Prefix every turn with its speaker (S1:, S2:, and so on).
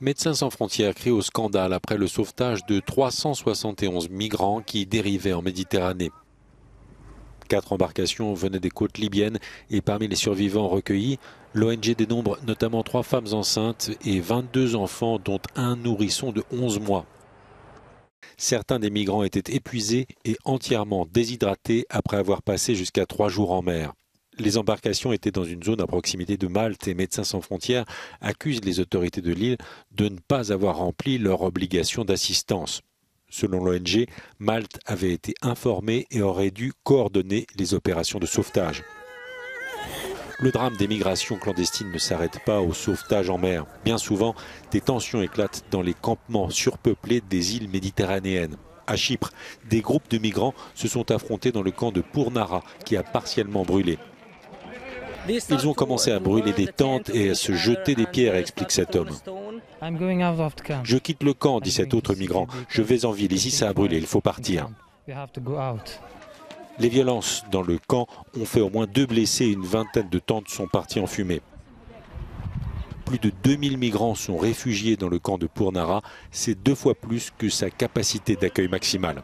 S1: Médecins sans frontières crie au scandale après le sauvetage de 371 migrants qui dérivaient en Méditerranée. 4 embarcations venaient des côtes libyennes et parmi les survivants recueillis, l'ONG dénombre notamment 3 femmes enceintes et 22 enfants dont un nourrisson de 11 mois. Certains des migrants étaient épuisés et entièrement déshydratés après avoir passé jusqu'à 3 jours en mer. Les embarcations étaient dans une zone à proximité de Malte et Médecins sans frontières accusent les autorités de l'île de ne pas avoir rempli leur obligation d'assistance. Selon l'ONG, Malte avait été informée et aurait dû coordonner les opérations de sauvetage. Le drame des migrations clandestines ne s'arrête pas au sauvetage en mer. Bien souvent, des tensions éclatent dans les campements surpeuplés des îles méditerranéennes. À Chypre, des groupes de migrants se sont affrontés dans le camp de Pournara qui a partiellement brûlé. Ils ont commencé à brûler des tentes et à se jeter des pierres, explique cet homme. Je quitte le camp, dit cet autre migrant. Je vais en ville, ici ça a brûlé, il faut partir. Les violences dans le camp ont fait au moins 2 blessés et une vingtaine de tentes sont parties en fumée. Plus de 2000 migrants sont réfugiés dans le camp de Pournara, c'est 2 fois plus que sa capacité d'accueil maximale.